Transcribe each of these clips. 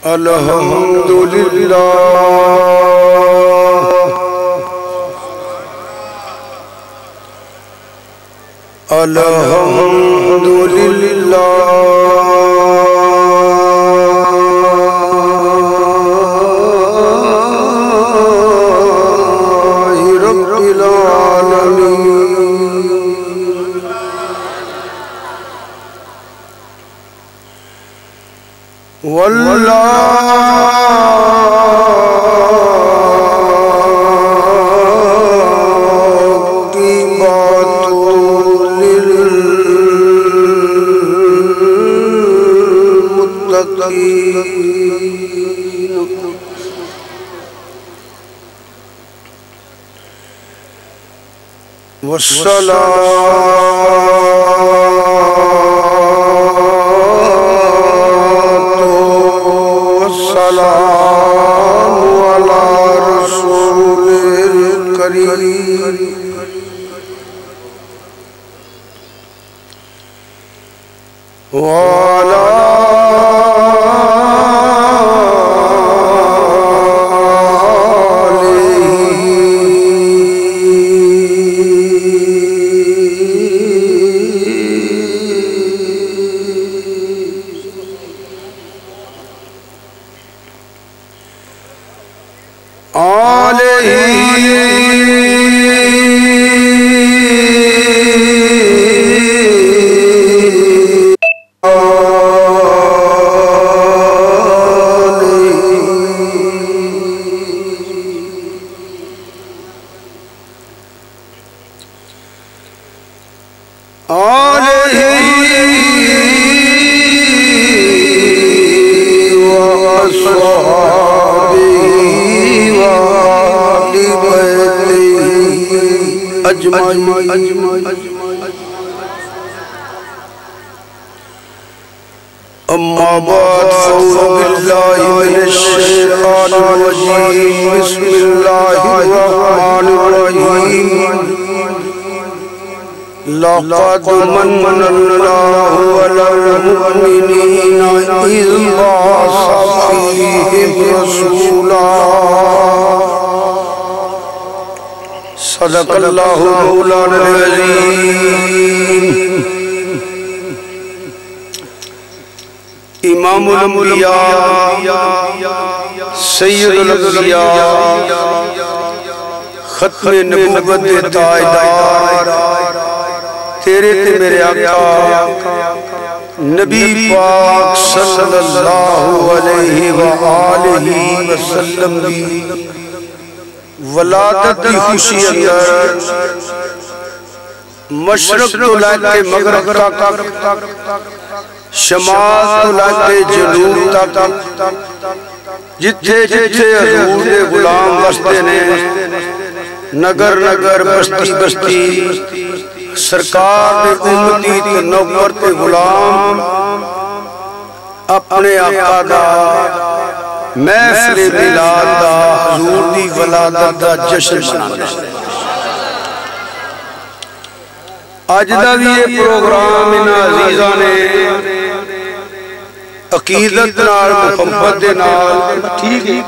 الحمدللہ الحمدللہ رب العالمین واللہ والسلام علی رسول الکریم وعلی اما بعد فاعوذ باللہ من الشیطان الرجیم بسم اللہ الرحمن الرحیم لقد من اللہ علی المؤمنین اذ بعث فیہم رسولا صدق اللہ مولانا العظیم امام الانبیاء سید الانبیاء ختم نبوت تاجدار تیرے تے میرے آقا نبی پاک صلی اللہ علیہ وآلہ وسلم دی ولادت دی خوشی اندر مشرق تو لے کے مغرب تک شمال تو لے کے جنوب تک جتھے جتھے حضور دے غلام بستے نے نگر نگر بستی بستی سرکار دے امتی تے نوکر تے غلام اپنے آقا دا محفل میلاد دا حضور دی ولادت دا جشن منانے آج دا بھی یہ پروگرام ان عزیزہ نے عقیدت نال محبت دے نال ٹھیک ہے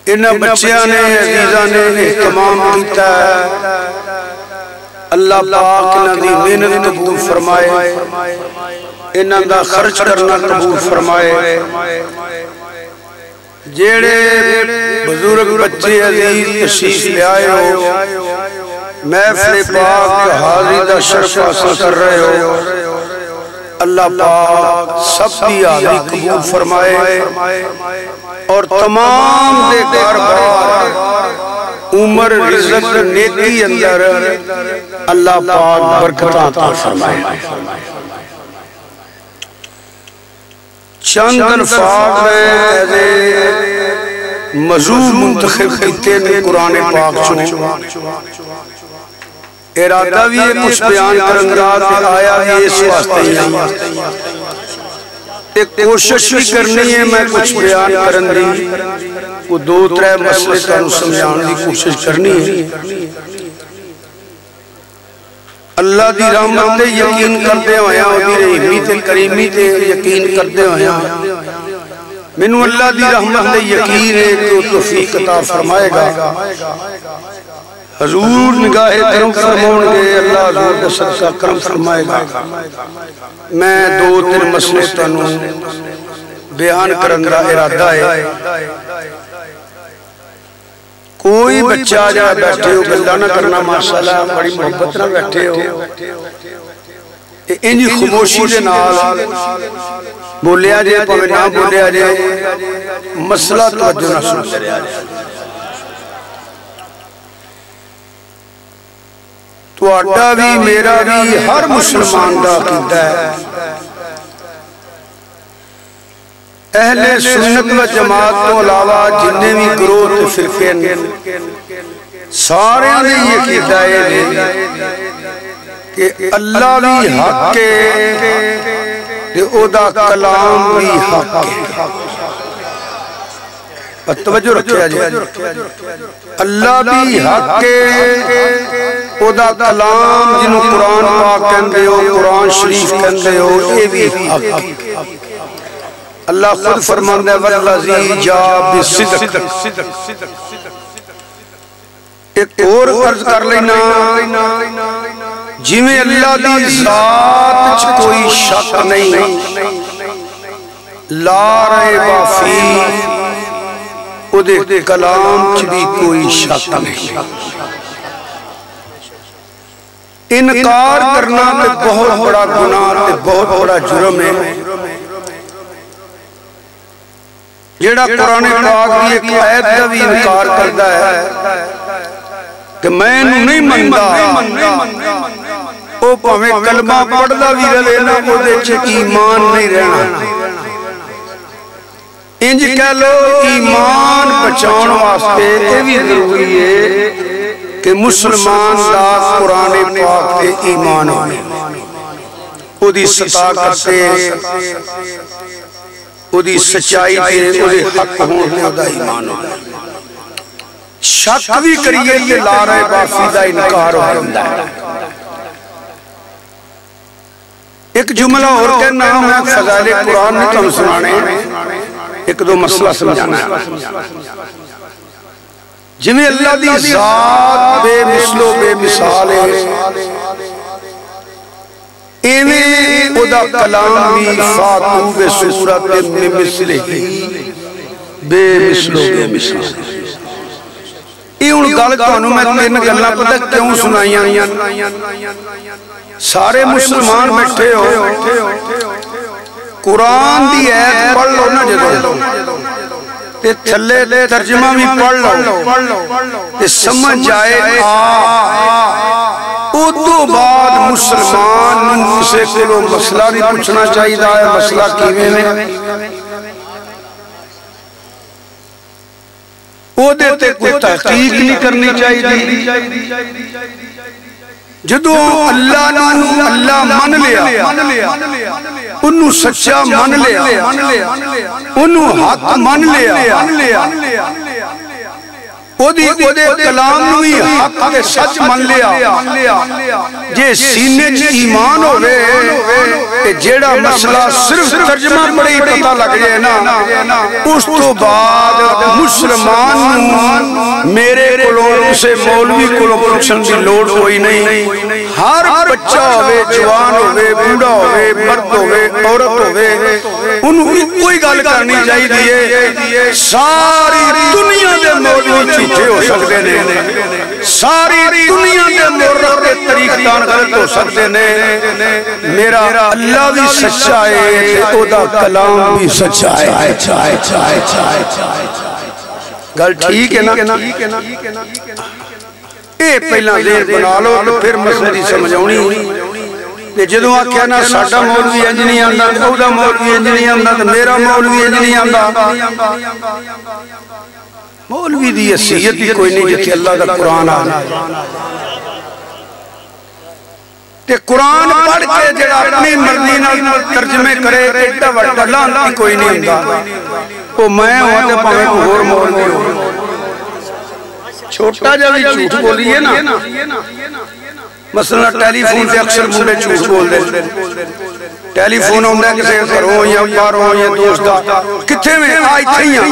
انہاں بچیاں نے عزیزہ نے اہتمام کیتا ہے اللہ پاک انہاں دی محنت قبول فرمائے انہاں دا خرچ کرنا قبول فرمائے جیڑے بزرگ بچے عزیز تشریف لے آئے ہو محفل پاک حاضری دا شرف حاصل کر رہے ہو اللہ پاک سب کی حاضری قبول فرمائے اور تمام دے کاربار عمر رزق نیکی اندر اللہ پاک برکت عطا فرمائے چند الفاظ میں موضوع منتخب کیتے نے قرآن پاک چنے ارادہ بھی کچھ بیان کرنگا آیا بھی اس واسطے ہی ایک کوشش بھی کرنی ہے میں کچھ بیان کرنگی وہ دو ترے مسئلے کا سمجھان کی کوشش کرنی ہے اللہ دی رحمت تے یقین کردے ہویا دی رحیمی تے کریمی تے یقین کردے ہویا مینوں اللہ دی رحمت تے یقین ہے تو توفیق عطا فرمائے گا حضور نگاہ کرم فرماؤں گے اللہ حضور دا صدقہ کرم فرمائے گا میں دو تین مسئلے تانوں بیان کرن دا ارادہ ہے کوئی بچہ جا بیٹھے ہو گلہ نہ کرنا ماشاءاللہ بڑی محبت نہ بیٹھے ہو انجی خاموشی دے نال بولیا جائے پاوے نہ بولیا جائے مسئلہ توجہ نہ سنتے رہا جائے تو آٹا بھی میرا بھی ہر مسلمان دا عقیدہ ہے اہل سنت و جماعت تو علاوہ جننے بھی گروہ فرقے سارے نے یہ عقیدہ ہے کہ اللہ بھی حق ہے کہ او دا کلام بھی حق ہے توجہ رکھیا جائے اللہ بھی حق ہے او دا کلام جنہوں قرآن پاک کہندے ہو قرآن شریف کہندے ہو اے بھی حق ہے اللہ خود فرماندہ ہے والذی جا بالصدق ایک اور عرض کر لینا جی میں اللہ دی ذات کوئی شک نہیں لا ریب فی او دے کلام چ بھی کوئی شک نہیں انکار کرنا تے بہت بڑا گناہ تے بہت بڑا جرم ہے جیڑا قرآن پاک کی ایک آیت کا بھی انکار کرتا ہے کہ میں نہیں مندا او پاویں کلمہ پڑھدا بھی رہے نا او دے وچ ایمان نہیں رہنا انج کہہ لو ایمان بچاؤن واسطے یہ بھی ضروری ہے کہ مسلمان دا قرآن پاک تے ایمان ہونے او دی صداقت تے او دی سچائی تے او دی حق ہونے او دا ایمان ہونے شک بھی کریے کہ لا ریب فی دا انکار ہوتا ہے ایک جملہ اور کہنا میں فضائل قرآن میں تم سنانے ایک دو مسئلہ سمجھانا ہے جنہیں اللہ دی ذات بے مثل و بے مثال ہے ایویں او دا کلام بھی فاتو بے صورت میں مثل ہی بے مثل و بے مثال یہ ان گل کانوں میں تین گلنا پتہ کیوں سنائیاں سارے مسلمان بیٹھے ہو قرآن دی ایت پڑھ لو نا جدو تے تھلے ترجمہ بھی پڑھ لو تے سمجھ جائے او تو بعد مسلمان سے کلو مسئلہ نہیں پوچھنا چاہیے ہے مسئلہ کیویں میں او دیتے کوئی تحقیق نہیں کرنی چاہیے جدو اللہ من لیا انہوں سچا من لیا انہوں حق من لیا او دے کلام نوی حق کے سچ من لیا جے سینے چ ایمان ہوئے کہ جیڑا مسئلہ صرف ترجمہ پڑے ہی پتہ لگ جائے نا اس تو بعد مسلمان میرے کلوں اسے مولوی کلوں پرچھن دی لوڑ ہوئی نہیں ہر بچہ ہوئے جوان ہوئے بوڑھا ہوئے مرد ہوئے عورت ہوئے انہوں کوئی گل کرنی چاہیے ساری دنیا دے مولوی چیٹھے ہو سکتے نے ساری دنیا دے مورد کے طریق دان غلط ہو سکتے نے میرا اللہ بھی سچا ہے او دا کلام بھی سچا ہے گل ٹھیک ہے نا اے پہلا دیر بنا لو تو پھر مسئلہ سمجھونی جدوں آکھیا نا ساڈا مولوی انج نہیں آندا او دا مولوی انج نہیں آندا تے میرا مولوی انج نہیں آندا مولوی دی حیثیت ہی کوئی نہیں جتھے اللہ دا قرآن آنا تے قرآن پڑھ کے جڑا اپنی مرضی نال ترجمے کرے ایڈا وڈا لعنتی کوئی نہیں ہوندا او میں ہوں تے پاویں کوئی ہور مولوی ہو چھوٹا جا بھی جھوٹ بولیے نا مثلا ٹیلی فون سے اکثر مجھے جھوٹ بول دے ٹیلی فون ہوندہ ہے کسی گھروں یا باروں یا دوستا کتھے میں آئی تھیاں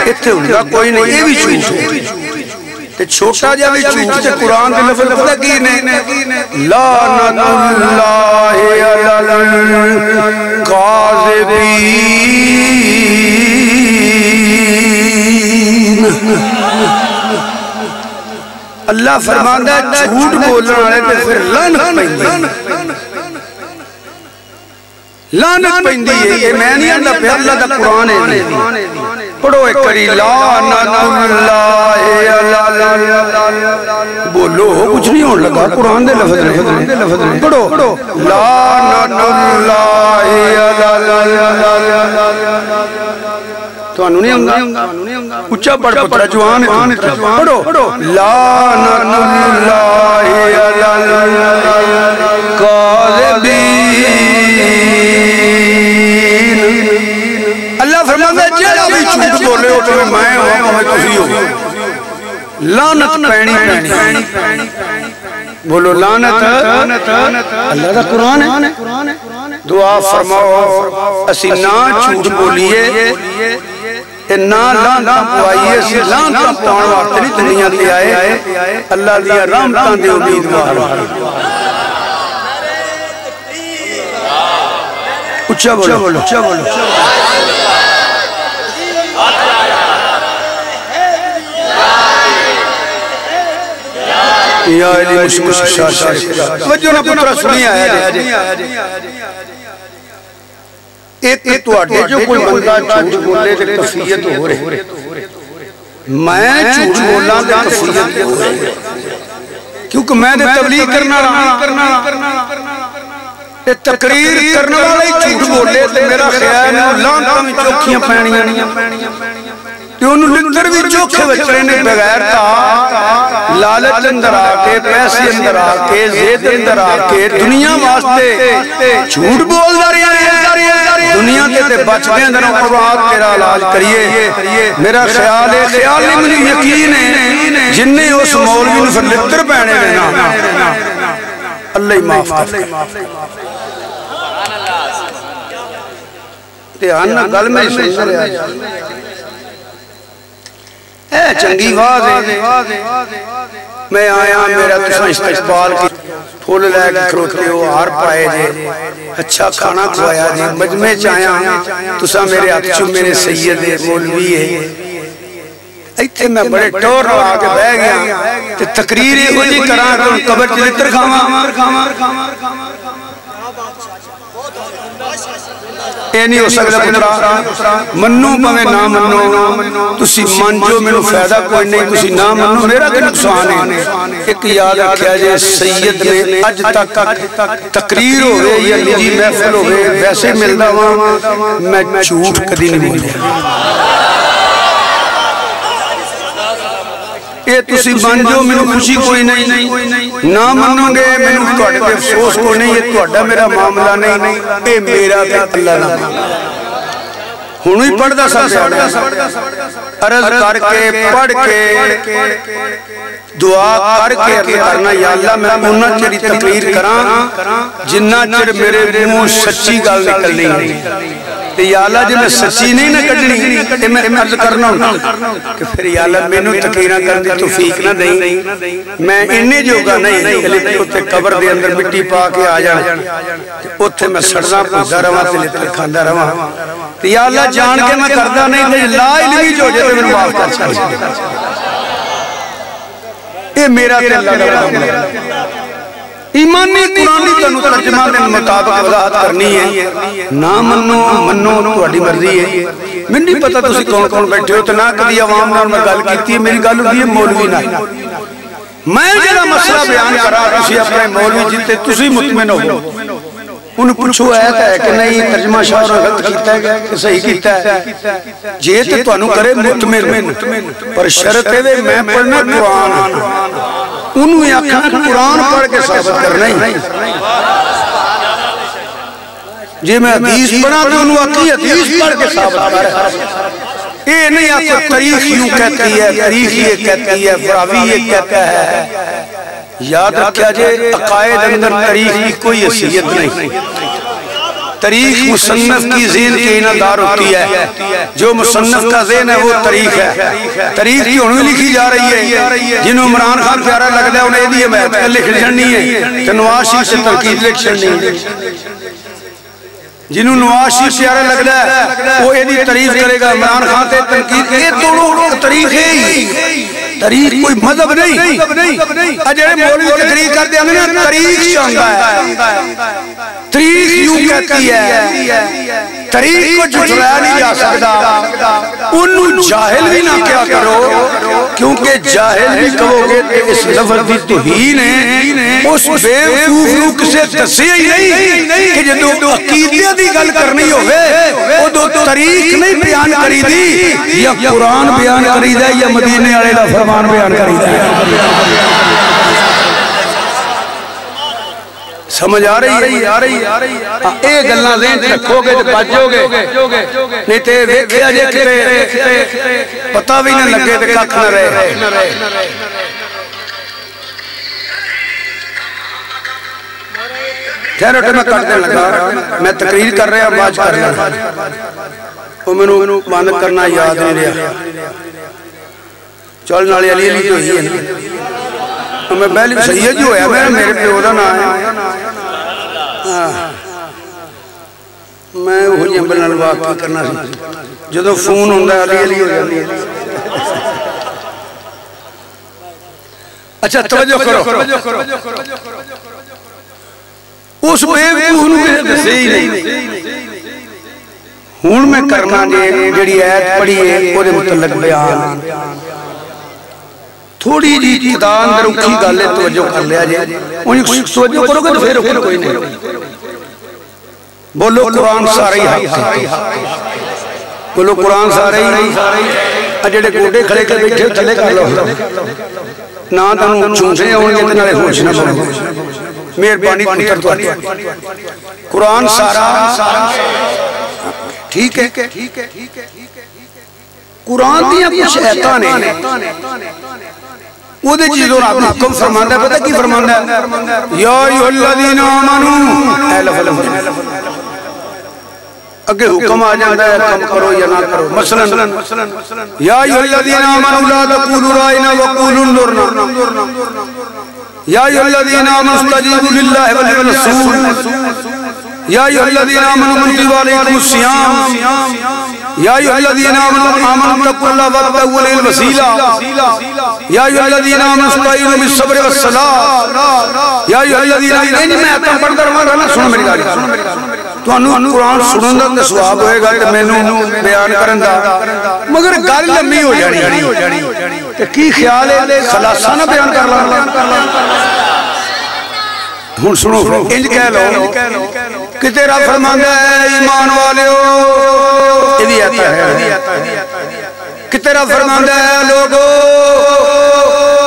اتھے ہوندہ کوئی نہیں یہ بھی جھوٹ ہے تے چھوٹا جا بھی جھوٹ تے قرآن دے لفظ پتہ کی نے لعنت اللہ علی الکاذبین اللہ فرماندہ ہے جھوٹ بولنا ہے کہ پھر لعنت پہندی لعنت پہندی ہے یہ میں نہیں آندہ پہ اللہ دا قرآن ہے پڑھو ایک کری لعنت اللہ بولو کچھ نہیں ہونے لگا قرآن دے لفظ نہیں پڑھو لعنت اللہ تو انہوں نہیں ہوں گا اچھا پڑھ پترہ جوان ہے پڑھو لعنت اللہ الکاذبین اللہ فرماتا ہے جیڑا بھی جھوٹ بولے ہو تو میں ہوں میں تسی ہوں لعنت پینی بولو لعنت اللہ دا قرآن ہے دعا فرماؤ اسی نہ جھوٹ بولیے نہ لعنتاں پوائیے سے لعنتاں پوائن وقت نہیں دنیا دے آئے اللہ دیا رحمتاں دے امیدوار اچھا بولو یا علی مشکل شاہ وجہ نہ پترہ سنی آیا ایک تو آٹے جو کوئی بندہ جھوٹ بولے دے کفیت ہو رہے میں جھوٹ بولا دے کفیت ہو رہے کیونکہ میں دے تبلیغ کرنا رہا تقریر کرنا والا ہی جھوٹ بولے دے میرا خیال ہے لانتا میں چوکھیاں پینیاں کہ انہوں لکھر بھی چوکھے بچرے نے بغیر تا لالچ اندر آکے پیسے اندر آکے زید اندر آکے دنیا واسطے جھوٹ بول داری ہیں دنیا کے تے بچتے اندر قرآن تیرا علاج کریے میرا خیال ہے خیال نہیں مجھے یقین ہے جن نے اس مولوی نے پھر لکھر پہنے لینا اللہ ہی معاف کر تیہانا گل میں سن رہا ہے چنگی واضح میں آیا میرا تساں استقبال کی پھول لے کے کھروتے ہو ہار پائے جے اچھا کھانا کھوایا جے مجمع چاہیا تساں میرے اچھو میرے سید مولوی ہے ایتھے میں بڑے ٹور آگے بہ گیا کہ تقریری ہو جی کران تو قبر چلتر کھاما اے نہیں ہو سکتا پترہ منو پہمیں نہ منو تسی منجو میں فیدہ کوئی نہیں تسی نہ منو میرا کہ نقصان ہے ایک یاد رکھیا جائے سید نے اج تک تقریر ہوئے یا نجی محفل ہوئے ویسے ملتا ہوا میں جھوٹ کدی نہیں بولیا اے تسی منجو میں خوشی کوئی نہیں نہ منو گے میں توڑے دے افسوس کو نہیں یہ توڑا میرا معاملہ نہیں اے میرا تے اللہ نہ ہونوی پڑھ دا سکتے عرض کر کے پڑھ کے دعا کر کے کرنا یا اللہ میں انہا چری تقریر کران جنہ چر میرے منہ سچی گال نکلنی نہیں یا اللہ جب میں سچی نہیں نہ کٹنی میں عرض کرنا ہوں کہ پھر یا اللہ میں نے تقریرہ کر دی توفیق نہ دیں میں انہیں جو گا نہیں لیکن اتے قبر دے اندر مٹی پا کے آ جانا اتے میں سڑنا پوزا رہا تے لیتے کھاندہ رہا یا اللہ جان کے میں کردہ نہیں تے لا علمی جو جے میں معاف کر سکتا اے میرا تے اللہ کا ایمانی قرآنی تنو ترجمہ دے مطابق وضاحت کرنی ہے نہ منو تھوڑی مرضی ہے میں نہیں پتا تسی کون کون بیٹھے ہو تو نہ کدی عوام نال میں گل کیتی ہے میری گل ہوئی ہے مولوی نہ میں جڑا مسئلہ بیان کرا تسی اپنے مولوی جیتے تسی مطمئن ہو انہوں پوچھو ہے کہ نہیں ترجمہ شاہ غلط کیتا ہے کہ صحیح کیتا ہے جیتے تو انہوں کرے مطمئن پر شرط ہے میں پڑھنا قرآن انہوں یا قرآن پڑھ کے ثابت کرنا ہی جی میں حدیث پڑھا تو انہوں اکی حدیث پڑھ کے ثابت کرنا یہ نہیں آپ کو تاریخ یوں کہتی ہے تاریخ یہ کہتی ہے فراوی یہ کہتا ہے یاد رکھیا جے عقائد اندر تاریخ کی کوئی حیثیت نہیں، تاریخ مصنف کی ذہن کی انعدار ہوتی ہے، جو مصنف کا ذہن ہے وہ تاریخ ہے، تاریخ کی انہوں لکھی جا رہی ہے، جنہوں عمران خان پیارا لگ دے انہیں دی حمایت کر لکھ جڑنی ہے، تو نواز شریف سے تنقید لکھ جڑنی ہے، جنہوں نواز شریف پیارا لگ دے وہ ایدی تعریف کرے گا، عمران خان سے تنقید، یہ دونوں تاریخ ہے ہی، تاریخ کوئی مذہب نہیں، اجڑے مولوی تقریر کر دیں گے تاریخ چاہتا ہے، تاریخ یوں کہتی ہے، تاریخ کو جھٹلایا نہیں جا سکتا، انہوں جاہل بھی نہ کیا کرو، کیونکہ جاہل بھی کہو گے کہ اس لفظ دی توہین ہے، اس بے وقوف نو کسے دسے ہی نہیں کہ جدو عقیدے دی گل کرنی ہوئے وہ دو تاریخ نہیں بیان کری دی، یا قرآن بیان کری دی یا مدینے والے دا فرمان بیان کری دی۔ سمجھ آ رہی ہے؟ اے گلنا ذہن رکھو گے تو بچو گے، نہیں تے ویکھیا جے کتے پتہ بھی نہ لگے تے ککھ نہ رہے۔ خیر اٹھے میں کٹنے لگا، میں تقریر کر رہا ہوں، باز کر رہا ہوں، وہ میں نے مانت کرنا یاد نہیں رہا، چل نالے علی علی جو ہی ہے، میں پہلی سید جو ہے میرے پیودا نہ آیا، میں وہ جنبل نلواق کی کرنا سی، جدو فون ہوندہ علی علی ہو جاتی ہے۔ اچھا توجہ کرو، اس بے وقوف میں دسے ہی نہیں، ہون میں کرنا جڑی آیت پڑھی ہے وہ دے متعلق بیان، تھوڑی جی خدان در اکھی گالے توجہ کر لیا جائے، انہیں توجہ کرو گے تو پھر اکھر کوئی نہیں، بولو قرآن سارے ہی حق ہے، بولو قرآن سارے ہی، اجڑے گوڑے کھڑے کر بیٹھے تھلے کر لو، نہ تنوں چونسے ہوں گے تنالے ہوش نہ بولو، مہربانی پتر تو آتی، قرآن سارا ٹھیک ہے، قرآن دیا کچھ ایتان ہے، وہ دے چیزوں نے اپنا حکم فرماندہ ہے، پتہ کی فرماندہ ہے؟ یا ایھا الذین آمنوا، اے لفظ اگر حکم آ جاتا ہے کم کرو یا نہ کرو، مثلا یا ایھا الذین آمنوا لا تقولوا رائنا وقولوا انظرنا، یا ایھا الذین آمنوا استجیبوا للہ والرسول، یا ایھا الذین آمنوا کتب علیکم الصیام، یا ایھا الذین آمنوا اتقوا اللہ وابتغوا الیہ الوسیلہ، یا ایھا الذین آمنوا استعینوا بالصبر والصلاۃ، یا ایھا الذین آمنوا، میں آتا پڑھ کر رہا نا، سنو میری گاڑی، تو انہوں قرآن سنن دا سواب ہوئے گا کہ میں نے بیان کرن دا، مگر گل لمبی ہو جانی، کہ کی خیال ہے خلاصہ نہ بیان کر لوں، ہن سنو انج کہہ لو کہ تیرا فرماندہ ہے ایمان والیو، یہ بھی آتا ہے کہ تیرا فرماندہ ہے لوگو،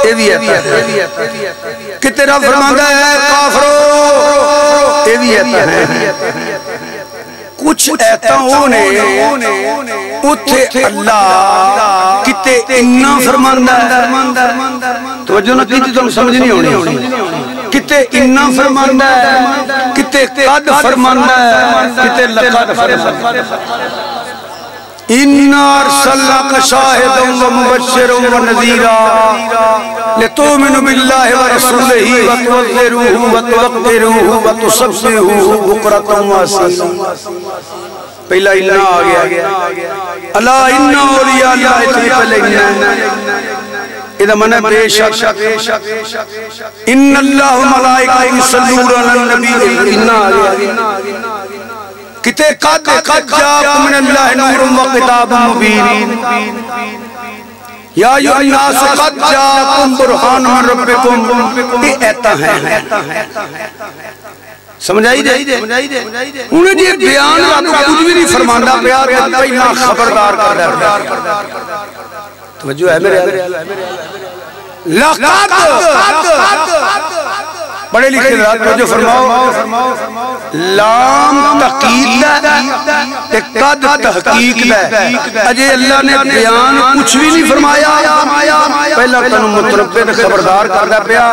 یہ بھی آتا ہے کہ تیرا فرماندہ ہے کافرو، یہ بھی آتا ہے۔ کچھ ایتاں نے اتھے اللہ کتے انہا فرماندہ ہے، توجہ نہ کیتی تم سمجھ نہیں ہونی، کتے انہا فرماندہ ہے، کتے قد فرماندہ ہے، کتے لقد فرماندہ ہے۔ اِنَّا أَرْسَلْنَاكَ شَاهِدًا وَمُبَشِّرًا وَنَذِيرًا لِتُؤْمِنُوا بِاللَّهِ وَرَسُولِهِ وَتُعَزِّرُوهُ وَتُوَقِّرُوهُ وَتُسَبِّحُوهُ بُكْرَةً وَأَصِيلًا۔ پہلا اِنَّا آ گیا، اللہ اِنَّا اولیاء اللہ اتنی پہلے اِنَّا، اذا من بے شک ان اللہ ملائکہ یصلون علی النبی، اِنَّا آ گیا، کتے قد جاءکم من اللہ نور و کتاب مبین، یا ایھا الناس قد جاءکم برہان من ربکم، یہ ایتا ہے، سمجھائی دے؟ انہیں جی بیان رب کچھ بھی نہیں فرماندہ، بیان پہلا خبردار کر رہا ہے، توجہ ہے میرے لقد بڑے لکھے رات کو جو فرماؤ لام تقید ہے قد تحقیق ہے اجے اللہ نے بیان کچھ بھی نہیں فرمایا پہلا تنو متربے خبردار کردہ پیا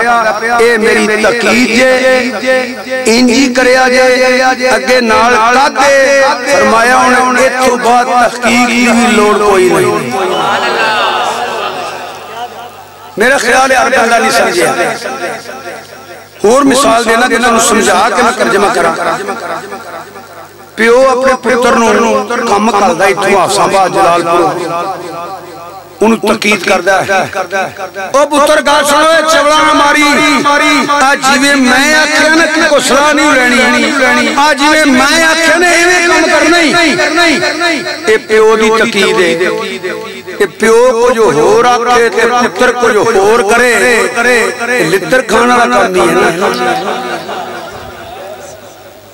اے میری تقید جے انجی کریا جے اگے نال قد فرمایا انہیں ایتھو بات تحقیق کی لوڑ کوئی نہیں میرا خیال ہے عربی اللہ نہیں سمجھے اور مثال دینا کہ انہوں سمجھا کہ میں ترجمہ کرا پیو اپنے پتر نو کم کردہ اتھو آفسابہ جلال پورو انہوں تقید کردہ ہے او پتر گا سنوے چوڑا ماری آجیوے میں آکھیانے کو سلا نہیں رہنی آجیوے میں آکھیانے ایوے کم کرنی اے پیو دی تقید ہے کہ پیو کو جو ہو رکھے تے پتر کو جو ہور کرے لتر کھانا رکھا نہیں ہے نا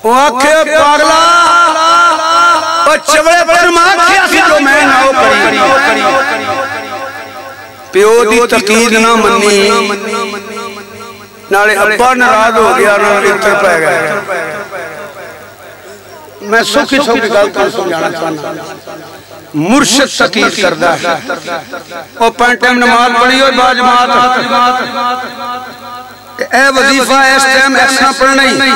وہ آکھے پاگلا وہ چوڑے پر ماں کیا جو میں ناؤ کری پیو دی تقید نہ منی نالے ابا نراض ہو گیا نہ لتر پہ گیا میں سوکھی گالتا سمجھانا چاہنا مرشد تقید کردہ ہے وہ پینٹیم نماز پڑھی ہوئی باجمات اے وظیفہ اس ٹائم ایسا پڑھنا ہی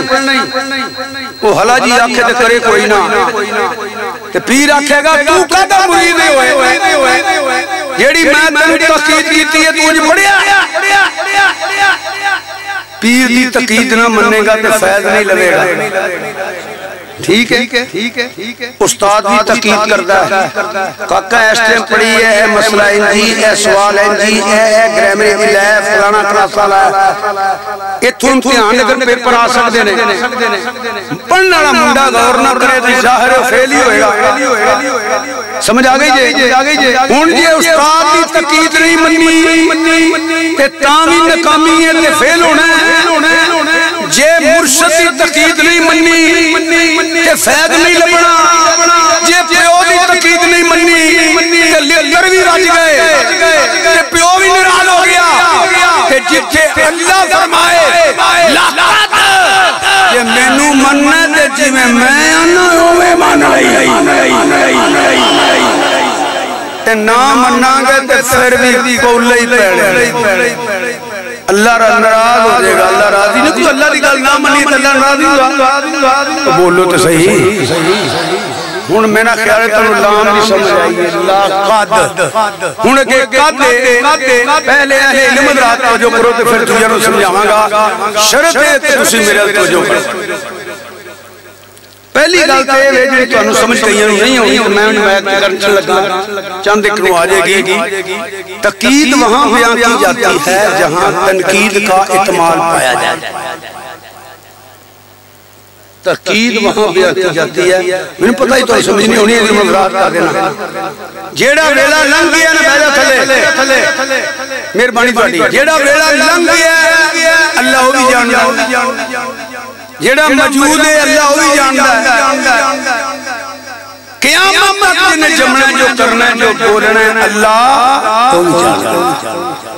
وہ حلا جی آکھے دے کرے کوئی نہ تے پیر آکھے گا تو کہتا مرید ہوئے جیڑی میں تنو تقید کیتی ہے تو مجھے پڑھیا پیر دی تقید نہ مننے گا تے فیض نہیں لگے گا ٹھیک ہے استاد بھی تقید کردہ ہے کاکا ایسٹیم پڑھی ہے اے مسئلہ انجی اے سوال انجی اے گریمر انجی اے فلانا کلاسالا ہے اتھو امتحان اگر پیپر آ سکتے نے پڑھنا رہا منڈا غور نہ کرے تو ظاہر و فیلی ہوئے گا سمجھ آگئی جے ان جے استاد بھی تقید نہیں منی تے تامی نکامی ہے تے فیل ہونا ہے جے مرشدی تقید نہیں منی تے فید نہیں لبنا جے پیو دی تقید نہیں منی تے لکر بھی رج گئے تے پیو بھی نراض ہو گیا تے جتھے اللہ فرمائے لقد جے مینو مننے تے جی میں آنا ہوئے مان رہی تے نا مننا گے تے پھر بھی قولے ہی پیڑے اللہ نراض ہو جائے گا اللہ راضی نہیں کوئی اللہ دی گل نہ منی تو اللہ ناراضی تو بولو تو صحیح ہن میرا خیال ہے تنو لام نہیں سمجھ آئی لقد ہن کہ قد پہلے اہل علم حضرات کو جو کرو تو پھر تجھے نو سمجھاواں گا شرط ہے کہ تسی میرے کو جو کرو پہلی گل تے ہے جڑی تانوں سمجھ گئیاں نہیں ہوئی تو میں انہوں بیعت کرنے لگا چند ایک نو آ جائے گی تقید وہاں بیان کی جاتی ہے جہاں تنقید کا احتمال پایا جاتا ہے تقید وہاں بیان کی جاتی ہے میں نے پتہ ہی تو سمجھ نہیں ہونی ہے علم حضرات کا دینا جیڑا ویلا لنگ گیا نا بیجا تھلے مہربانی تہاڈی جیڑا ویلا لنگ گیا اللہ وہ بھی جاندا جیڑا موجود ہے اللہ وہی جاندا ہے قیامت تک نے جمنا جو کرنا جو بولنا ہے اللہ وہی جاندا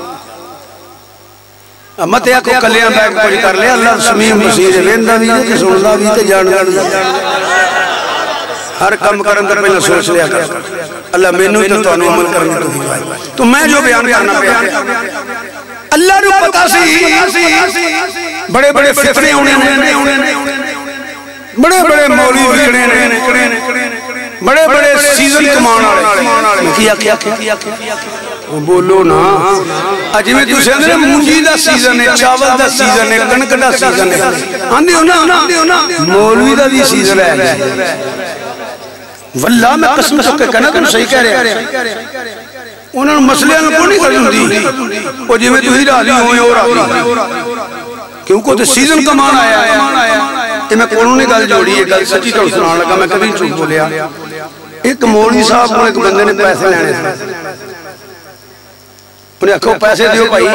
امت یا کو کلیاں بیٹھ کچھ کر لے اللہ سمیع بصیر ویندا بھی تے سندا بھی تے جاندا بھی ہر کم کرن تے پہلے سوچ لیا کر اللہ مینوں تے تانوں عمل کرنے تو دی تو میں جو بیان کرنا پیا اللہ نو پتہ سی بڑے بڑے فتنے ہونے بڑے بڑے مولوی وکڑے نے بڑے بڑے سیزن کمان آرے کیا وہ بولو نا اج میں تو سیندے مونجی دا سیزن ہے چاول دا سیزن ہے کنک دا سیزن ہے آندے ہو نا مولوی دا بھی سیزن ہے واللہ میں قسم سکے کہنا تو صحیح کہہ رہے ہیں انہوں نے مسئلے کو نہیں کریں دی وہ جی میں تو ہی راضی ہوئے اور راضی کیونکہ تو سیزن کا مان آیا ہے کہ میں کونوں نے گل جوڑی ہے گل سچی تو سنان لگا میں کبھی چھوٹ بولیا ایک مولوی صاحب کو ایک بندے نے پیسے لینے تھے انہیں اکھو پیسے دیو بھائی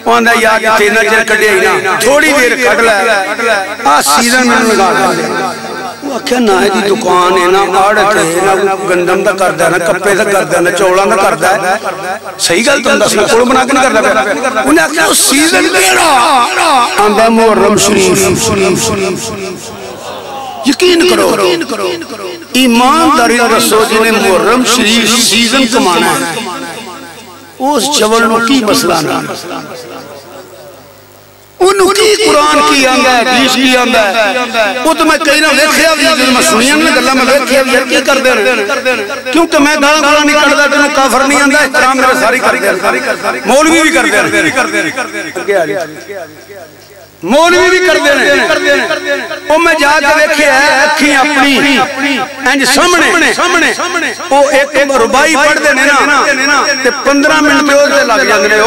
وہ اندھا یاد تینا چر کٹے ہی نا تھوڑی دیر کٹ لائے سیزن میں لگا دیں وہ آکھیا نہ دی دکان ہے نہ آڑت ہے نہ گندم دا کردہ ہے نہ کپے دا کردہ ہے نہ چوڑا دا کردہ ہے صحیح گل تو انداز میں کوڑ بنا کے نہ کردہ ہے انہیں آکھیا وہ سیزن کیڑا آندہ محرم شریف یقین کرو ایمانداری رسول جی نے محرم شریف سیزن کمانا ہے اس چولنوں کی مسئلہ نہ انہوں کی قرآن کی آنگا ہے حدیث کی آنگا ہے وہ تو میں کہیں نہ ویکھیا بھی جن میں سنیاں نے گلہ میں ویکھیا بھی کی کر دے رہے کیونکہ میں گالا گالا نہیں کر دے کافر نہیں آنگا احترام میرے ساری کر دے مولوی بھی کر دے مولوی بھی کر دے رہے وہ میں جا کے ویکھیا ہے اکھیں اپنی انج سامنے وہ ایک ربائی پڑھ دے نا تے 15 منٹ پہ ہوتے لگ جاندے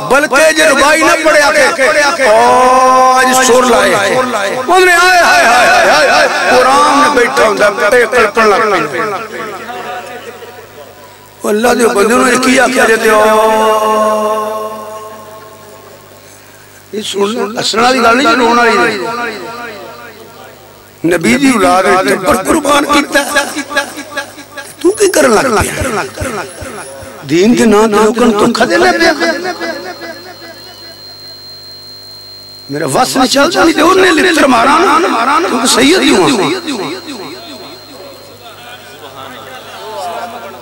بلکہ جو ربائی نہ پڑے آکے آج سور لائے انہوں نے آئے قرآن نے بیٹھا ہوں کلپن لگتا اللہ دیو بندے انہوں نے کیا جاتے ہو اسنا دی گل نہیں رونا رہی نبی دی اولاد پر قربان کیتا تو کی کرن لگتا دین کے نام دیوکن تو کھدے لے پیا میرا واسع نہیں چلتا نہیں دے انہیں لتر مارانا کیونکہ سید ہی ہوں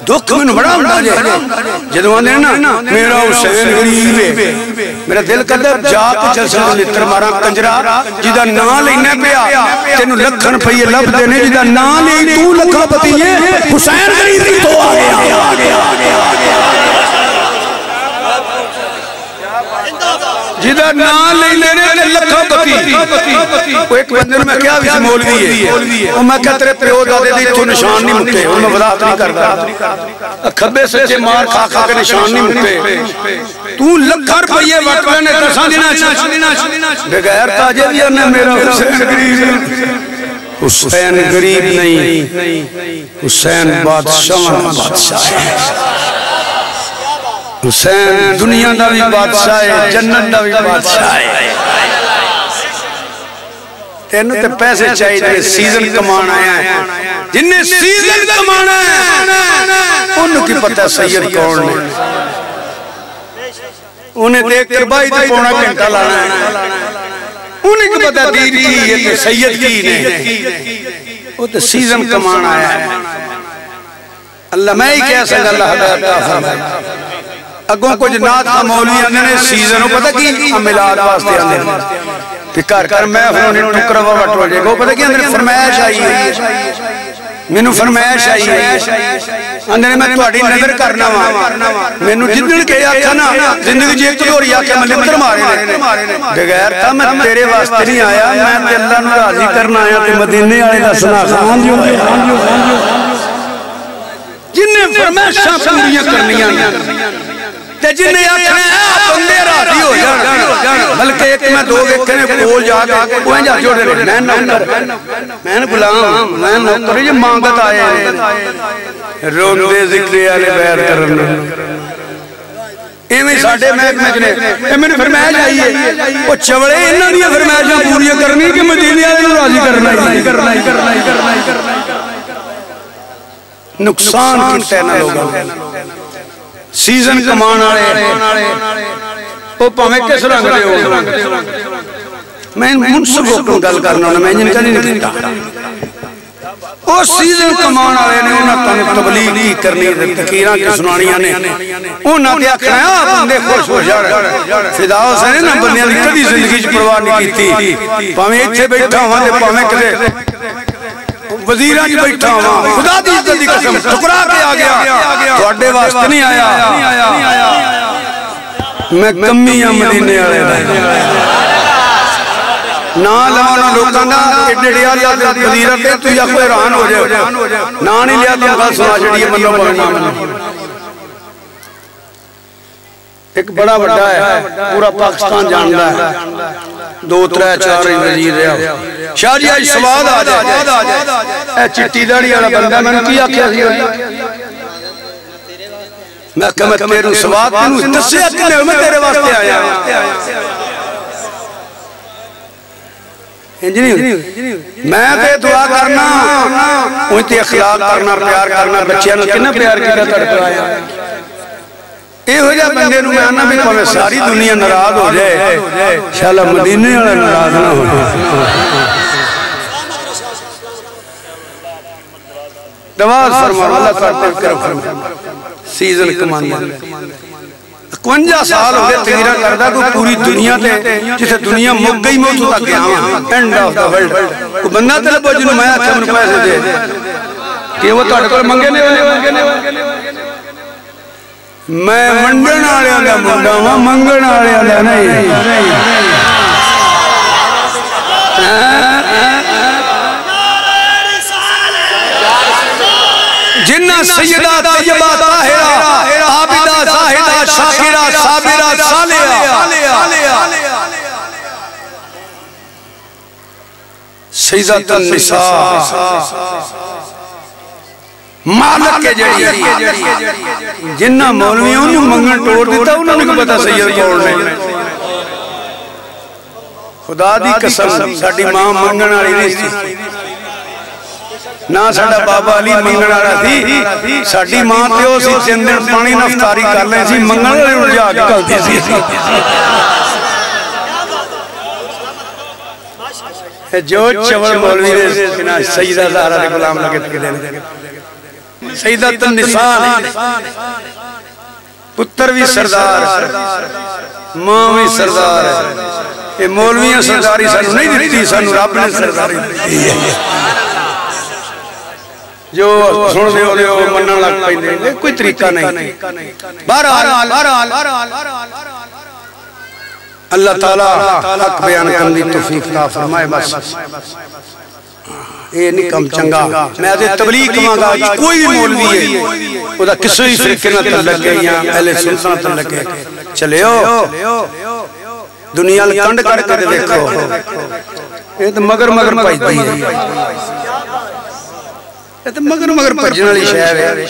دکھ میں بڑا بڑا جائے جدوان دینا میرا حسین غریب ہے میرا دل قدر جا کے جلسہ لتر مارا کنجرا جدہ نا لینے پیا تینو لکھن پہیے لب دینے جدہ نا لیں تو لکھا پتیے حسین غریب ہی تو آگیا جدہ نا لینے لکھا پتی وہ ایک بندے میں کیا بھی مولوی ہے اور میں کہا تیرے پیو دادے دی تو نشان نہیں مکے اور میں وضاحت نہیں کرتا کھبے سچے مار کھا کھا کے نشان نہیں مکے تو لکھا روپیے وٹوے نے تسان دینا بغیر تاجے بھی انہیں میرا حسین غریب حسین غریب نہیں حسین بادشاہ حسین دنیا دا بھی بادشاہ ہے جنت دا بھی بادشاہ ہے تینوں تے پیسے چاہیے جنہیں سیزن کمان آیا ہے جنہیں سیزن کمان آیا ہے انہوں کی پتہ سید کون ہے انہیں دیکھ کر بائی تے پونا گھنٹہ لانا ہے انہیں کی پتہ دین کی یہ تے سید کی نہیں وہ تے سیزن کمان آیا ہے اللہ میں ہی کہہ سکتا اللہ حضرت فرمائے اگوں کچھ نات کا مولی آنے نے سیزنوں پتہ کی ملاد واسطے آنے کہ کر میں انہیں ٹکرہ وٹ ہو جائے گا پتہ کی اندر فرمائش آئی ہے میں نے فرمائش آئی ہے اندر میں توڑی نظر کرنا ہوا میں نے جدن کے آکھا نا زندگی جیک تو اور آکھا میں لکتر مارے بغیر تھا میں تیرے واسطے نہیں آیا میں اللہ نے راضی کرنا آیا تو مدینے آئے دا سنا خان جنہیں فرمائشاں پوریاں کرنیاں تے جنہیں آکھنے آپ بندے راضی ہو جانا بلکہ ایک میں دو ویکھنے کول جا کے کوئیں جا جوڑے رہے میں نوکر میں غلام میں نوکر یہ مانگت آئے ہیں روندے ذکری آلے بیر کرنا ایمیں ساڑھے محکمہ جنے ایمیں نے فرمائش آئیے وہ چوڑے انہاں دیا فرمائشاں پوریاں کرنی کہ مدینے آلے راضی کرنا نقصان کیتے نہ لوگا سیزن کمان آرے وہ پہمیں کس رنگ دے ہو میں منصف ہوکن گل کرنا ہونا میں جن کا نہیں نکلتا وہ سیزن کمان آرے نے انہاں تانے تبلیغ نہیں کرنی تکیران کی سنانیاں نے انہاں دیا کھایا بندے خوش ہو جا رہے فداؤ سے نا بندیاں نے کبھی زندگی چ پرواہ نہیں کی تھی پہمیں اتھے بیٹھا ہوا دے پہمیں کدے وزیران جی بیٹھا ہوا خدا دی عزت دی قسم ٹکرا کے آ گیا تو اڈے واسطے نہیں آیا میں کمیاں مدینے آئے نا لانا لوگاں نا اڈے ڈیا لیا وزیران تے تو یا کوئی ران ہو جائے نا نہیں لیا تو مقا سنا چڑیے منو پڑھنا ایک بڑا بڑا ہے پورا پاکستان جانتا ہے 2 3 4 وزیر رہا شاہ جی آج سواد آ جائے اے چٹی داڑی والا بندہ میں نے کیا کیا میں کہ میں تیرے سواد تینوں دسیا کنے میں تیرے واسطے آیا میں تے دعا کرنا انہیں تے اخلاق کرنا پیار کرنا بچیاں نے کنا پیار کیتا تڑپایا اے ہو جا بندے نو میں آنا بھی پہلے ساری دنیا ناراض ہو جائے انشاءاللہ مدینے والا ناراض نہ ہو دواز فرما اللہ تعالیٰ کرم فرما سیزن کماندہ 51 سال ہو گئے تغیرہ کردہ کو پوری دنیا تے جسے دنیا مک گئی موتو تک گیا اینڈ آف دا ورلڈ کو بندہ طلب ہو جنہوں میں آتا من پیسے دے کہ وہ تو اٹکل منگنے والے میں منڈن آلے آلے منڈا ہوں منگن آلے آلے نہیں جنہ سیدہ طیبہ طاہرہ عابدہ زاہدہ شاکرہ صابرہ صالحہ سیدہ النساء مالک کے جڑی جنہ مولویوں نے منگن ٹوڑ دیتا انہوں نے کو پتا سید کون نے خدا دی قسم ساڑی ماں منگن آلی نہیں تھی نہ ساڑا بابا علی منگن آرہا تھی ساڑی ماں تے ہو سی چندن پانی نفتاری کر لیں سی منگن آلی رجا کے کلتی سی جو چول مولوی نے سیدہ زہرہ دے غلام لگت کے دینے سیدہ النساء پتر بھی سردار ماں بھی سردار یہ مولویاں سرداری سانو نہیں دیتی سانو رب نے سرداری دیتی ہے جو سن دے ہو منن لگ پائیں دے کوئی طریقہ نہیں بہرحال اللہ تعالیٰ حق بیان کرنے دی توفیق عطا فرمائے بس یہ نہیں کم چنگا میں آج تبلیغ مانگا کوئی بھی مولوی ہے وہ دا کسی فرقے نہ تعلق ہے یا اہل سنت نہ تعلق ہے چلے ہو دنیا لکنڈ کر کے دیکھو یہ تو مگر پائی دی ہے یہ تو مگر پجن والی شہر ہے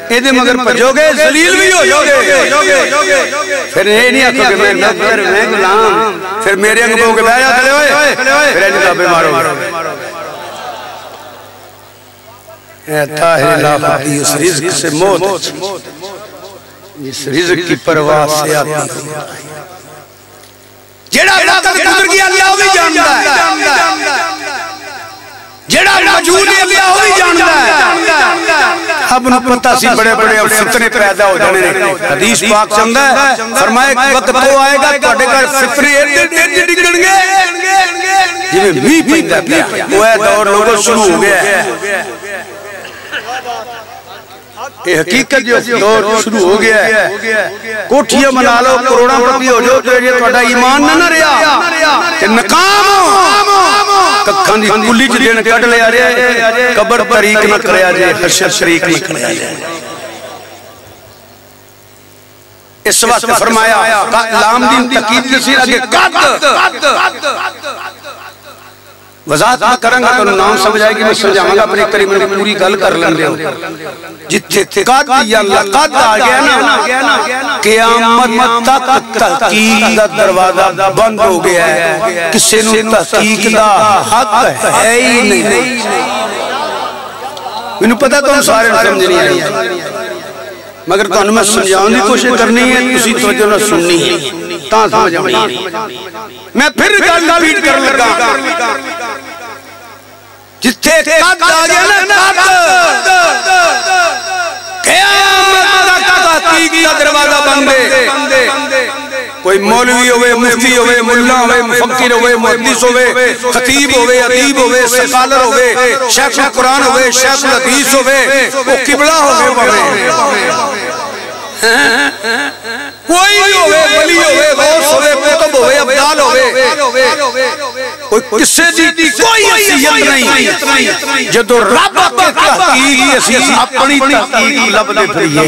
یہ تو مگر پجو گے ذلیل بھی ہو جو گے پھر یہ نہیں آکھو کہ میں نظر میں غلام پھر میرے انگ بہو کے بیایا دلے ہوئے پھر ایجی دابے مارو اے طاہر لاپتی اس رزق سے موت جس رزق کی پرواز سے آتی ہے جیڑا وقت گزر گیا اللہ بھی جانتا ہے جیڑا موجود ہے اللہ بھی جانتا ہے اب نو پتہ سی بڑے بڑے فتنے پیدا ہو جانے حدیث پاک چندہ ہے فرمائے وقت تو آئے گا توڑے کر فتنے ایڈے ڈگڑ گے جنہیں بھی پیدا پیا وہ ہے دور لوگوں شروع ہو گیا ہے یہ حقیقت جو دور شروع ہو گیا ہے کوٹھیاں منا لو کروڑا پتی ہو جو تو یہ توڑا ایمان نہ رہا کہ نقام ہو ککھان دی کلی چھ دین کٹ لے آ جائے قبر طریق نہ کرے آ جائے حشر شریک نہ کرے آ جائے اس وقت فرمایا لام دین تقید نصیر آگے قد وضاحت میں کریں گا تو نام سمجھ آئے گی میں سمجھاؤں گا اپنے قریب میں پوری گل کر لیں ہو جتھے قد یا لقد آ گیا نا قیامت تک تحقیق دا دروازہ بند ہو گیا ہے کسی نو تحقیق دا حق ہے ہی نہیں میں نے پتا تو ہم سارے سمجھ نہیں آئی مگر تو انہوں میں سمجھاؤں دی کوشش کرنی ہے تسی توجہ نہ سننی ہے تاں سمجھاؤں میں پھر گل ریپیٹ کر لگا جتھے قد آ گیا نا قیامت تک تحقیق کا دروازہ بندے کوئی مولوی ہوئے مفتی ہوئے ملا ہوئے مفکر ہوئے محدث ہوئے خطیب ہوئے ادیب ہوئے سکالر ہوئے شیخ قرآن ہوئے شیخ الحدیث ہوئے وہ قبلہ ہوئے کوئی ہوئے ولی ہوئے غوث ہوئے قطب ہوئے ابدال ہوئے کوئی کسے دی کوئی حیثیت نہیں جدو رب کے تحقیق اسی اپنی تحقیق لب دے پھریے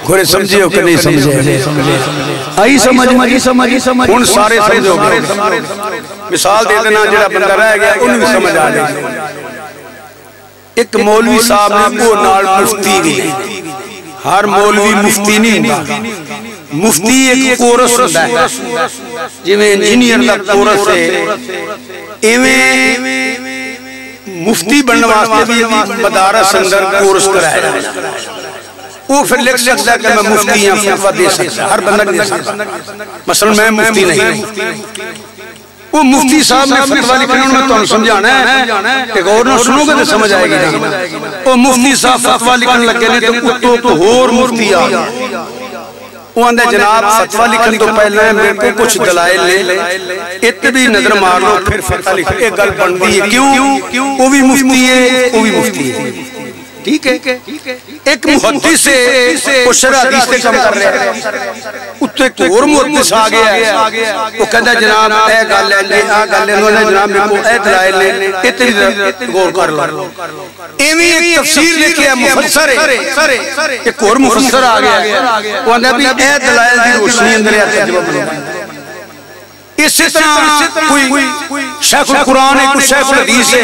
گھوڑے سمجھے ہو کہ نہیں سمجھے آئی سمجھ ان سارے سمجھے ہو گئے مثال دے دینا جڑا بندہ رہ گیا ان بھی سمجھ آ جائے ایک مولوی صاحب نے وہ نال مفتی نہیں ہر مولوی مفتی نہیں ہوتا مفتی ایک کورس ہوتا ہے جویں انجینئر دا کورس ہے ایویں مفتی بننے واسطے بھی مدارس اندر کورس کرایا وہ پھر لکھ سکتا ہے کہ میں مفتی ہوں فتویٰ دے سکتا ہر بندہ دے سکتا مثلا میں مفتی نہیں وہ مفتی صاحب نے فتویٰ لکھنے میں تو ہم سمجھانا ہے کہ غور نہ سنو گے تو سمجھ آئے گی نہیں وہ مفتی صاحب فتویٰ لکھنے لگے نے تو اور مفتی آ وہ اندھے جناب فتویٰ لکھن تو پہلے میرے کو کچھ دلائل لے اتبی نظر مار لو پھر فتویٰ لکھن ایک گل بن دی ہے کیوں وہ بھی مفتی ہے وہ بھی مفتی ہے ٹھیک ہے ایک محدث سے وہ شرع حدیث سے کم کر رہے ہیں اتو ایک اور محدث آگیا ہے وہ کہتا ہے جناب اے گل لے انہوں نے جناب میرے کو اے دلائل لے اتنی غور کر لو ایویں ایک تفسیر لکھی ہے مفسر ہے ایک اور مفسر آگیا ہے وہ اندھا بھی اے دلائل دی روشنی اندر یا تجربہ بنو اسی طرح کوئی شیخ القرآن ہے کوئی شیخ الحدیث ہے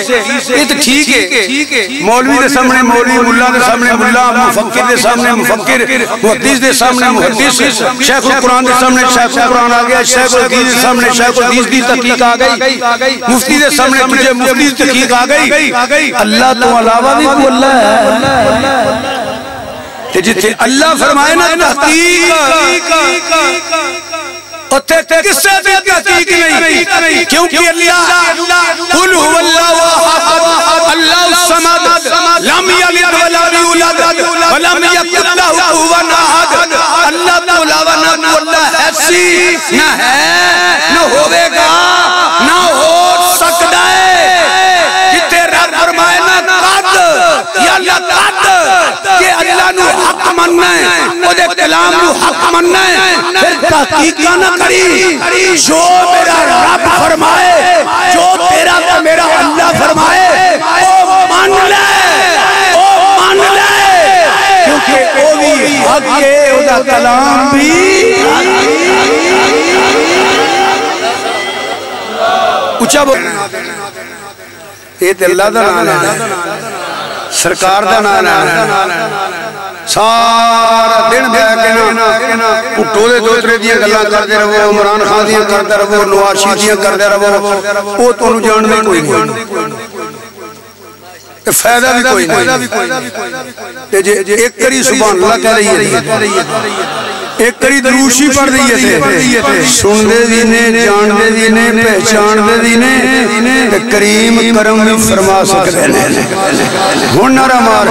یہ تو ٹھیک ہے مولوی دے سامنے مولوی ملا دے سامنے ملا مفکر دے سامنے مفکر محدث دے سامنے محدث شیخ القرآن دے سامنے شیخ القرآن آ گیا شیخ الحدیث دے سامنے شیخ الحدیث دی تحقیق آ گئی مفتی دے سامنے تجھے مفتی دی تحقیق آ گئی اللہ تو علاوہ بھی کو اللہ ہے جتھے اللہ فرمائے نا تحقیق کس سے بھی تحقیق نہیں کیونکہ اللہ قل هو اللہ اللہ الصمد لم یلد ولم یولد ولم یکن لہ کفوا احد اللہ تو علاوہ نہ کوئی اللہ ایسی نہ ہے نہ ہوئے گا نہ ہو سکتا ہے جتے رب فرمائے نا قد یا لقد کہ اللہ نو حق مننا ہے وہ دے کلام نو حق مننا ہے پھر تحقیق نہ کری جو میرا رب فرمائے جو تیرا تو میرا اللہ فرمائے وہ مان لے کیونکہ وہ بھی حق ہے وہ دا کلام بھی اچھا بولنا یہ تے اللہ دا نام ہے سرکار دا نام ہے سارا دن بیا کے نا پٹھو دے دوترے دیاں گلاں کردے رہو عمران خان دیاں کردے رہو نواز شریف دیاں کردے رہو وہ تو انہوں جان میں کوئی نہیں فائدہ بھی کوئی نہیں ایک کری سبحان اللہ کہہ رہی ہے ایک کری دروشی پڑھ رہی ہے سن دے دینے جان دے دینے پہچان دے دینے کریم کرم بھی فرما سکتے ہیں ہون نارا مار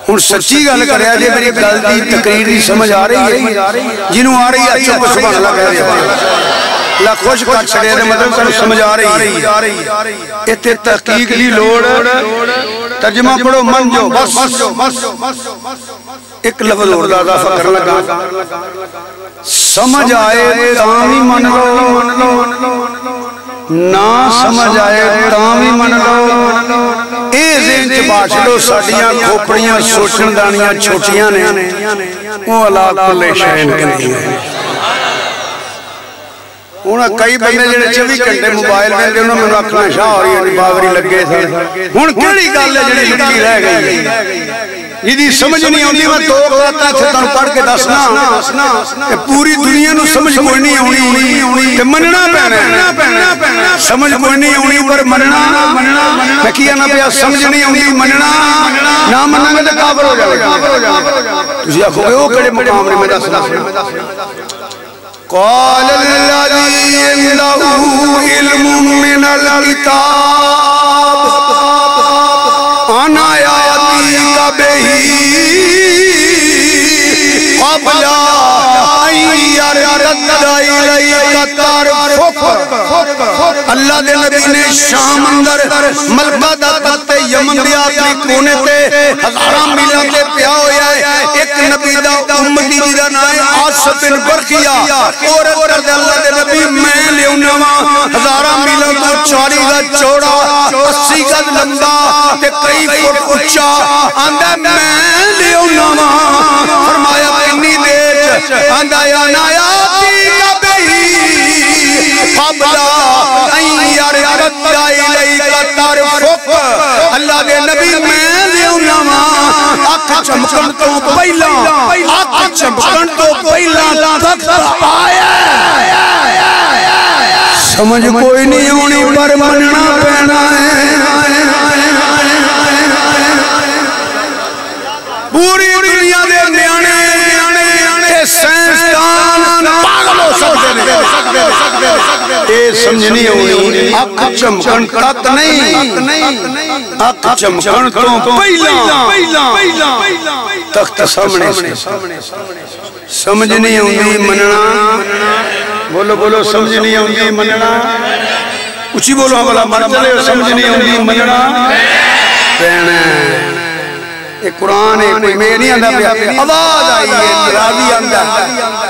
ہن سچی گل کریا جے میری گل دی تقریر دی سمجھ آ رہی ہے جنوں آ رہی ہے اچھا کو سبحان اللہ کہہ رہے اللہ خوش کر چھڑے دے مطلب تانوں سمجھ آ رہی ہے ایتھے تحقیق دی لوڑ ترجمہ پڑھو من جو بس ایک لفظ اور اضافہ کرنے لگا سمجھ آئے تامی من لو نہ سمجھ آئے تامی من لو اے ذہن چ باش لو ساڈیاں کھوپڑیاں سوچن دانیاں چھوٹیاں نے وہ اللہ کل شین کہندی ہے ہونا کئی بندے جڑے 24 گھنٹے موبائل میں انہوں نے رکھنا شاہ ہو رہی ہے باوری لگے تھے ہن کیڑی گل ہے جڑی لکی رہ گئی یہ سمجھ نہیں آتی میں دو آتا تھے تن پڑھ کے دسنا کہ پوری دنیا نو سمجھ کوئی نہیں ہونی کہ مننا پہنا سمجھ کوئی نہیں ہونی پر مننا میں کیا نہ پیا سمجھ نہیں ہونی مننا نہ مننا گے تو کافر ہو جائے تجھے آخو گے وہ کڑے مقام نے میں دسنا قال الذي عنده علم من الكتاب انا ياتيك به قبل ان يرتد اليك طرفك اللہ دے نبی نے شام اندر ملکہ دا تخت یمن دے آخری کونے تے ہزاراں میلاں تے پیا ہویا ہے ایک نبی دا امتی دا نام ہے عاصم بن برقیہ اور کر دے اللہ دے نبی میں لیونا وا ہزاراں میلاں تو 40 گز چوڑا 80 گز لمبا تے کئی فٹ اونچا آندا میں لیونا وا فرمایا اتنی دیر آندا یا نایاتی کا بہی قبلا ان یرتد الیک طرفک اللہ دے نبی میں لیوناوا اکھ چمکن تو پہلا اکھ چمکن تو پہلا تک آیا سمجھ کوئی نہیں ہونی پر مننا پینا ہے پوری دنیا دے نیانے سائنسدان پاگل ہو سکتے ہیں اے سمجھنی ہوئی اکھ چمکن تک نہیں اکھ چمکن تو پہلا تخت سامنے سمجھنی ہوئی مننا بولو بولو سمجھنی ہوئی مننا اچھی بولو ہمارا مر چلے سمجھنی ہوئی مننا پینے ایک قرآن ہے کوئی میں نہیں آندھا پیا آواز آئی ہے راضی آندھا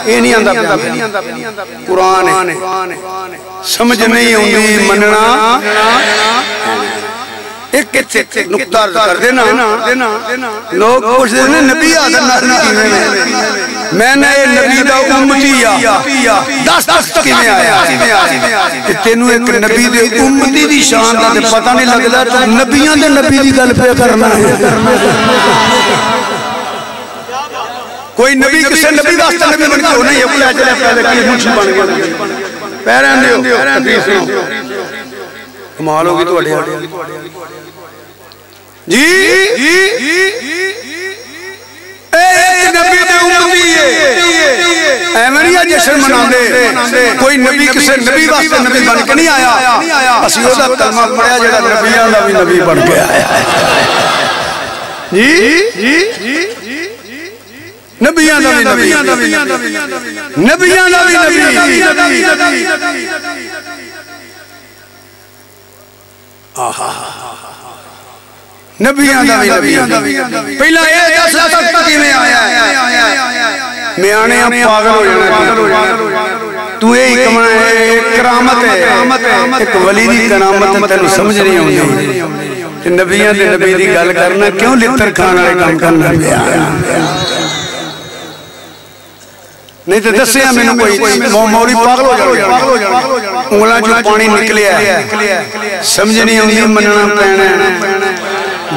یہ نہیں آندھا پیا قرآن ہے سمجھ نہیں ہوندی مننا ایک نقطہ کر دینا لوگ پوچھ دینا نبی آدھر نازل کی میں نے نبی دا امتیا 10 تخت کی میں آیا تینوں ایک نبی دے امتی دی شان دا پتہ نہیں لگتا تو نبیان دے نبی دی گل پہ کرنا ہے کوئی نبی کسے نبی واسطہ نبی بن کے ہو نہیں ہے کوئی آجلے پہلے کی مجھ بن گیا پیران دیو حدیث نو کمال ہوگی تو اڑیا جی اے نبی دے امتی ہے ایمنیہ جشن منا دے کوئی نبی کسے نبی واسطے نبی بن کے نہیں آیا اسی ہو دا کلمہ پڑھیا جڑا نبیان دا بھی نبی بن کے آیا جی نبیان دا بھی نبی نبیان دا بھی نبی نبیان دا بھی نبی پہلا یہ 10 تخت کی میں آیا میں آنے ہم پاگل ہو جانا تو یہ کمنا ہے کرامت ہے ایک ولی دی کرامت ہے تینو سمجھ نہیں ہوندی نبیان دے نبی دی گل کرنا کیوں لتر کھانا رہے کام کرنا بھی آیا نہیں تو دسے ہیں میں نے کوئی موری پاگل ہو جانا انگلہ جو پانی نکلیا ہے سمجھ نہیں ہوندی مننا پہنے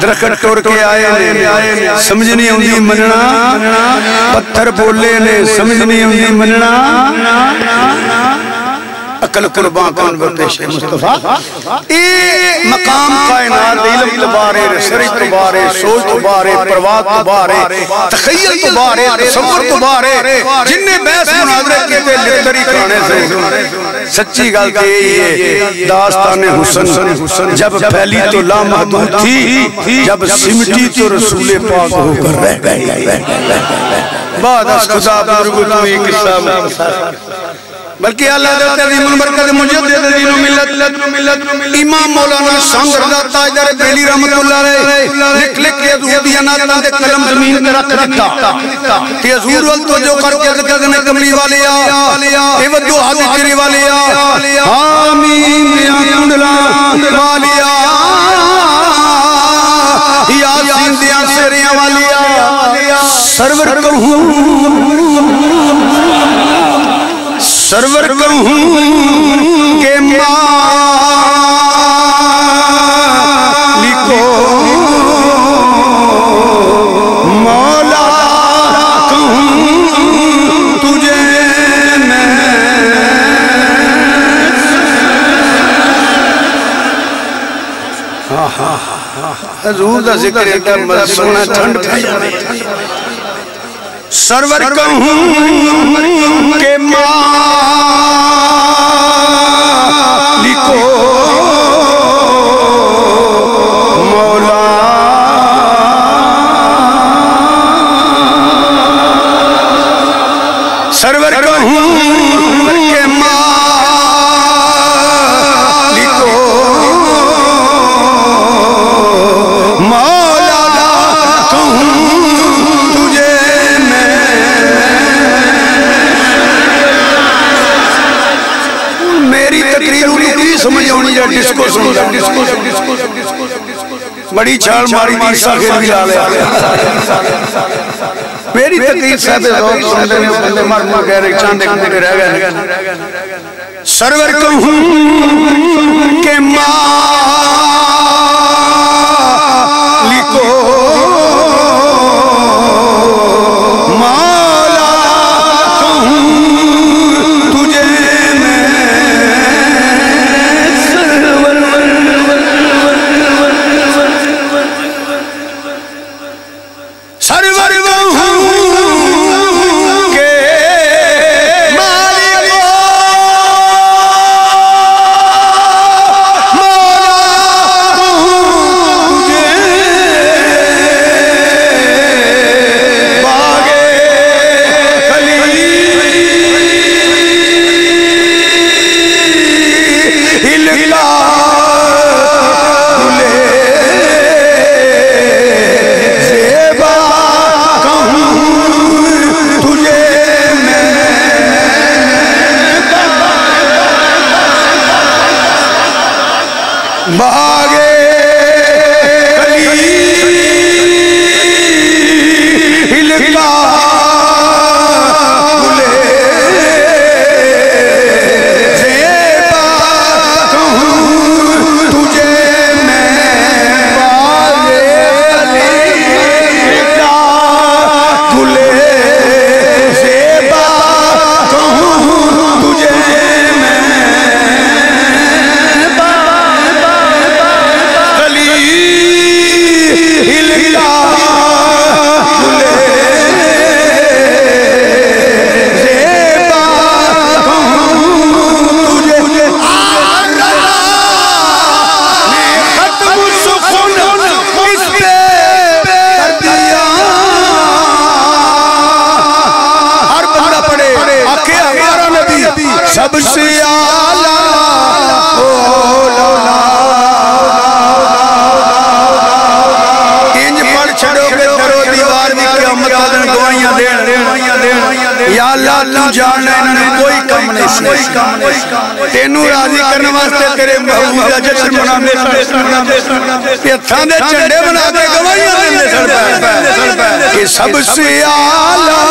درخت ٹور کے آئے نے سمجھ نہیں ہوندی مننا پتھر بولے نے سمجھ نہیں ہوندی مننا عقل قربان کون بردش مصطفیٰ اے مقام کائنات علم تبارے رسرج تبارے سوچ تبارے پرواز تبارے تخیل تبارے تصور تبارے جن نے بحث مناظرے کیتے لتری کھانے سے سچی گالتے یہ داستان حسن جب پھیلی تو لا محدود تھی جب سمٹی تو رسول پاک ہو کر رہ گئی بعد از خدا بزرگ توی قصہ بلکہ اللہ دیتے عظیم البرکت مجدد دین و ملت امام مولانا سنگ رضا تاجدار بریلی رحمت اللہ علیہ لکھ لکھ کے حضور دیا ناتاں دے قلم زمین پہ رکھ دیتا کہ حضور والتو جو کر کے ذکر نے کملی والے اے ودو حضر جری والے آمین یا کنڈلا والے یاسین دیا سریاں والے سرور کروں سرور کہوں کہ مالکو مولا کہوں تجھے میں حضور دا ذکر ہے کہ مزسونہ ٹھنڈ پہ جانے سرور کہوں کہ مالکو مولا سرور کہوں کہ مالکو مولا کہوں تجھے میری تقریر ہوئی سمجھ ہونی جا ڈسکو سمجھا بڑی چھال ماری دیسا کھیل بھی آلے میری تقریر صاحب ذوق سمجھنے بندے مر کہہ رہے چاندے کھتے رہ گئے سرور کہوں کہ مالکو مولا کہوں تجھے میں سرور سرور کہوں کہ باغے خلیل کا گلے زیبا کہوں تجھے میں باغے خلیل کا گلے زیبا کہوں تجھے سب سے اعلیٰ انج پڑھ چھڑو کہ درو دیوار دی قیامت آدھن گوائیاں دین یا اللہ تو جانا انہیں کوئی کم نہیں سی تینوں راضی کرنے واسطے تیرے محبوب کا جشن بنا دے پیتھاں دے چنڈے بنا کے گوائیاں دین دے سڑ پائے کہ سب سے اعلیٰ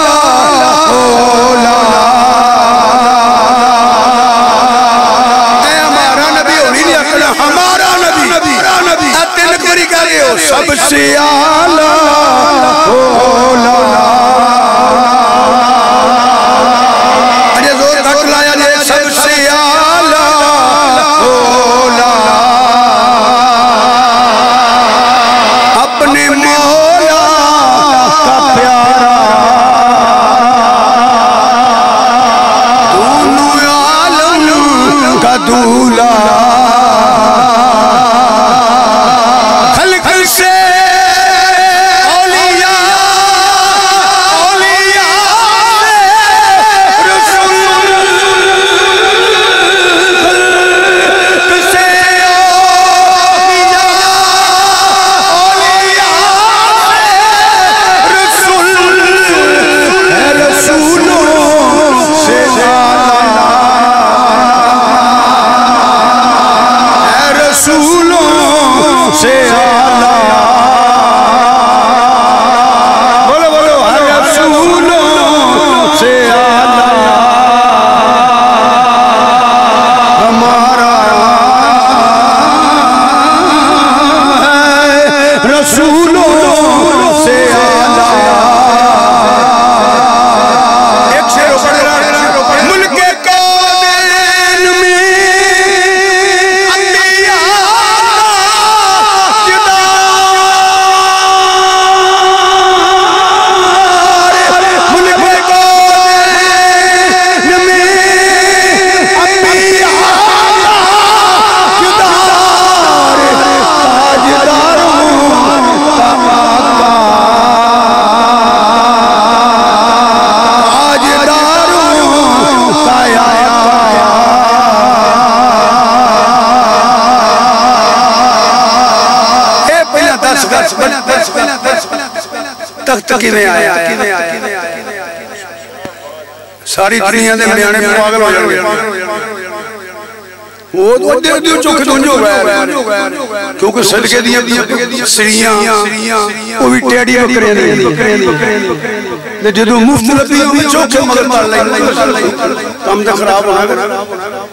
ہمارا نبی اتن کری کرے ہو سب سے اعلیٰ اجھے زور تک لایا جے سب سے اعلیٰ اپنے مولا کا پیارا دونوں عالم کا دولا تخت کی میں آیا ساری دنیا دے بیانے میں پاگل ہو جائے وہ دیو چوکھ دنجو گیا کیونکہ صدقے دیا سریاں وہ بھی ٹیڑی بکرے دے جدو مفت لبی ہوئی چوکھ مگر پار لائیں کام دے خراب ہونا